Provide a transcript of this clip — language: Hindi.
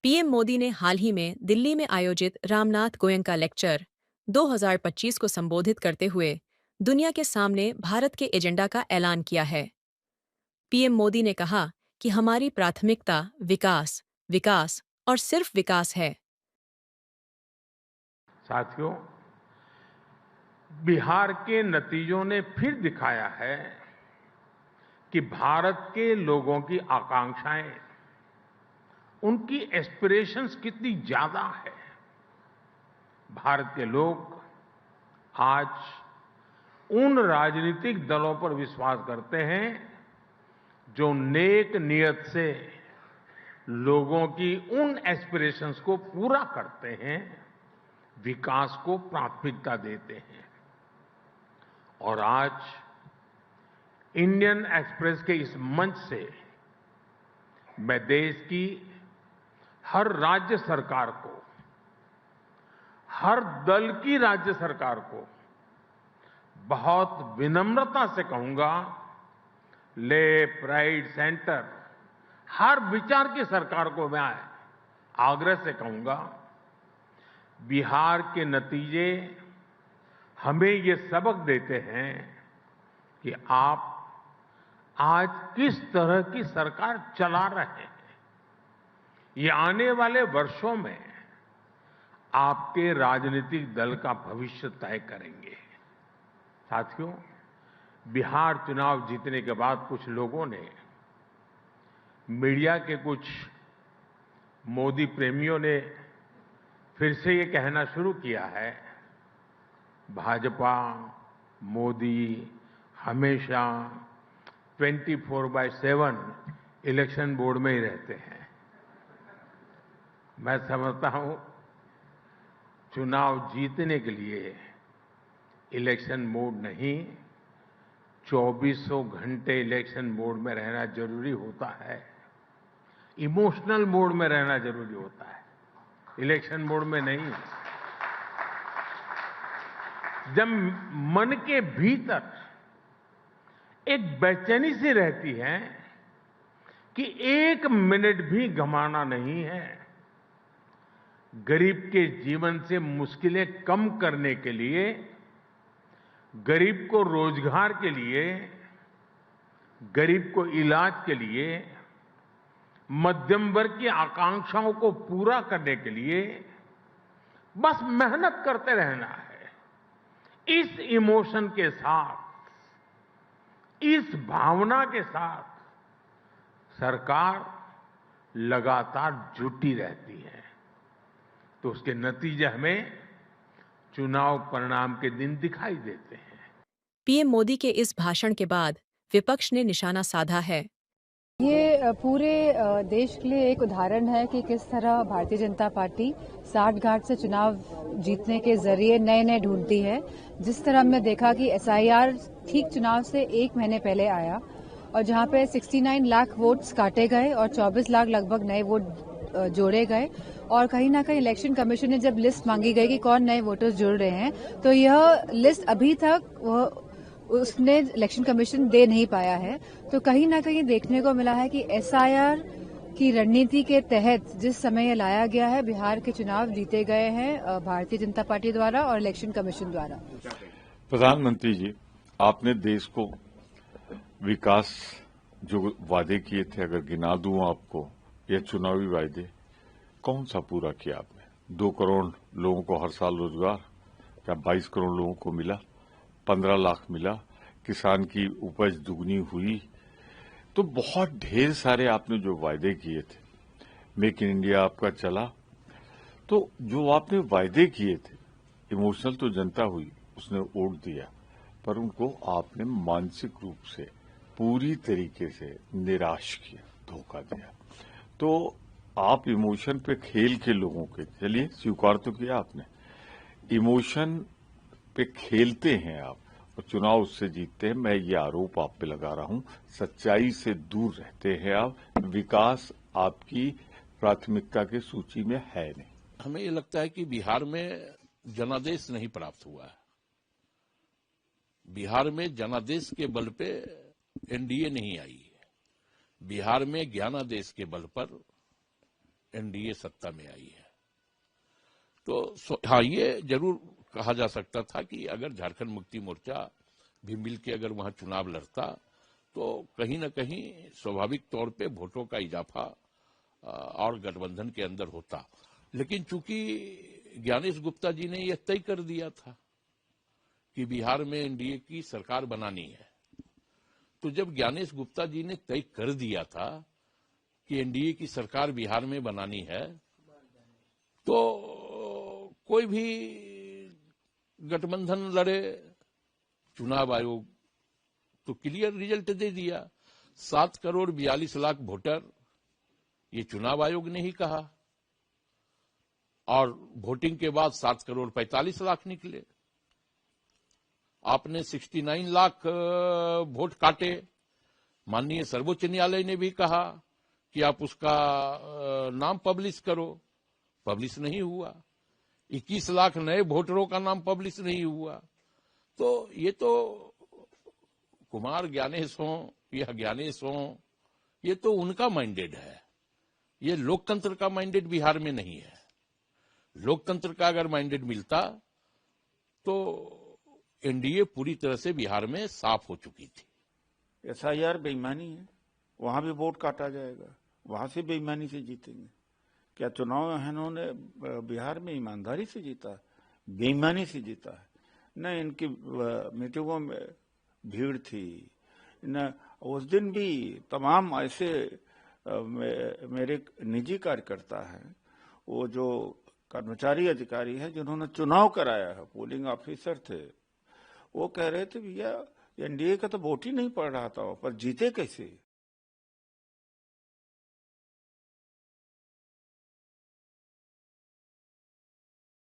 पीएम मोदी ने हाल ही में दिल्ली में आयोजित रामनाथ गोयनका लेक्चर 2025 को संबोधित करते हुए दुनिया के सामने भारत के एजेंडा का ऐलान किया है। पीएम मोदी ने कहा कि हमारी प्राथमिकता विकास, विकास और सिर्फ विकास है। साथियों, बिहार के नतीजों ने फिर दिखाया है कि भारत के लोगों की आकांक्षाएं, उनकी एस्पिरेशंस कितनी ज्यादा है। भारत के लोग आज उन राजनीतिक दलों पर विश्वास करते हैं जो नेक नियत से लोगों की उन एस्पिरेशंस को पूरा करते हैं, विकास को प्राथमिकता देते हैं। और आज इंडियन एक्सप्रेस के इस मंच से मैं देश की हर राज्य सरकार को, हर दल की राज्य सरकार को बहुत विनम्रता से कहूंगा, लेफ्ट, राइट, सेंटर, हर विचार की सरकार को मैं आग्रह से कहूंगा, बिहार के नतीजे हमें ये सबक देते हैं कि आप आज किस तरह की सरकार चला रहे हैं। ये आने वाले वर्षों में आपके राजनीतिक दल का भविष्य तय करेंगे। साथियों, बिहार चुनाव जीतने के बाद कुछ लोगों ने, मीडिया के कुछ मोदी प्रेमियों ने फिर से ये कहना शुरू किया है, भाजपा, मोदी हमेशा 24/7 इलेक्शन बोर्ड में ही रहते हैं। मैं समझता हूं, चुनाव जीतने के लिए इलेक्शन मोड नहीं, 2400 घंटे इलेक्शन मोड में रहना जरूरी होता है। इमोशनल मोड में रहना जरूरी होता है, इलेक्शन मोड में नहीं। जब मन के भीतर एक बेचैनी सी रहती है कि 1 मिनट भी गंवाना नहीं है, गरीब के जीवन से मुश्किलें कम करने के लिए, गरीब को रोजगार के लिए, गरीब को इलाज के लिए, मध्यम वर्ग की आकांक्षाओं को पूरा करने के लिए बस मेहनत करते रहना है। इस इमोशन के साथ, इस भावना के साथ सरकार लगातार जुटी रहती है, तो उसके नतीजे हमें चुनाव परिणाम के दिन दिखाई देते हैं। पीएम मोदी के इस भाषण के बाद विपक्ष ने निशाना साधा है। ये पूरे देश के लिए एक उदाहरण है कि किस तरह भारतीय जनता पार्टी साठ-गांठ से चुनाव जीतने के जरिए नए ढूंढती है। जिस तरह हमने देखा कि एसआईआर ठीक चुनाव से 1 महीने पहले आया और जहां पे 69 लाख वोट्स काटे गए और 24 लाख लगभग नए वोट जोड़े गए, और कहीं ना कहीं इलेक्शन कमीशन ने जब लिस्ट मांगी गई कि कौन नए वोटर्स जुड़ रहे हैं, तो यह लिस्ट अभी तक उसने इलेक्शन कमीशन दे नहीं पाया है। तो कहीं ना कहीं देखने को मिला है कि एसआईआर की रणनीति के तहत जिस समय ये लाया गया है, बिहार के चुनाव जीते गए हैं भारतीय जनता पार्टी द्वारा और इलेक्शन कमीशन द्वारा। प्रधानमंत्री जी, आपने देश को विकास जो वादे किए थे, अगर गिना दूं आपको, ये चुनावी वादे कौन सा पूरा किया आपने? 2 करोड़ लोगों को हर साल रोजगार, क्या 22 करोड़ लोगों को मिला? 15 लाख मिला? किसान की उपज दुगनी हुई? तो बहुत ढेर सारे आपने जो वायदे किए थे, मेक इन इंडिया आपका चला। तो जो आपने वायदे किए थे, इमोशनल तो जनता हुई, उसने वोट दिया, पर उनको आपने मानसिक रूप से पूरी तरीके से निराश किया, धोखा दिया। तो आप इमोशन पे खेल के लोगों के, चलिए स्वीकार तो किया आपने, इमोशन पे खेलते हैं आप और चुनाव उससे जीतते हैं। मैं ये आरोप आप पे लगा रहा हूं, सच्चाई से दूर रहते हैं आप, विकास आपकी प्राथमिकता की सूची में है नहीं। हमें ये लगता है कि बिहार में जनादेश नहीं प्राप्त हुआ है। बिहार में जनादेश के बल पे एनडीए नहीं आई है। बिहार में ज्ञानादेश के बल पर एनडीए सत्ता में आई है। तो हाँ, ये जरूर कहा जा सकता था कि अगर झारखंड मुक्ति मोर्चा भी मिलकर अगर वहां चुनाव लड़ता तो कहीं न कहीं स्वाभाविक तौर पे वोटों का इजाफा और गठबंधन के अंदर होता। लेकिन चूंकि ज्ञानेश गुप्ता जी ने यह तय कर दिया था कि बिहार में एनडीए की सरकार बनानी है, तो जब ज्ञानेश गुप्ता जी ने तय कर दिया था कि एनडीए की सरकार बिहार में बनानी है, तो कोई भी गठबंधन लड़े, चुनाव आयोग तो क्लियर रिजल्ट दे दिया। 7 करोड़ 42 लाख वोटर, ये चुनाव आयोग ने ही कहा, और वोटिंग के बाद 7 करोड़ 45 लाख निकले। आपने 69 लाख वोट काटे। माननीय सर्वोच्च न्यायालय ने भी कहा कि आप उसका नाम पब्लिश करो, पब्लिश नहीं हुआ। 21 लाख नए वोटरों का नाम पब्लिश नहीं हुआ। तो ये तो कुमार ज्ञानेश हो या ज्ञानेश हो, ये तो उनका मैंडेट है। ये लोकतंत्र का मैंडेट बिहार में नहीं है। लोकतंत्र का अगर मैंडेट मिलता तो एनडीए पूरी तरह से बिहार में साफ हो चुकी थी। एसआईआर बेईमानी है, वहां भी वोट काटा जाएगा, वहां से बेईमानी से जीतेंगे। क्या चुनाव इन्होंने बिहार में ईमानदारी से जीता, बेईमानी से जीता है? न इनकी मीटिंगों में भीड़ थी, न उस दिन भी तमाम ऐसे मेरे निजी कार्यकर्ता हैं, वो जो कर्मचारी अधिकारी है जिन्होंने चुनाव कराया है, पोलिंग ऑफिसर थे, वो कह रहे थे भैया एनडीए का तो वोट ही नहीं पड़ रहा था, पर जीते कैसे?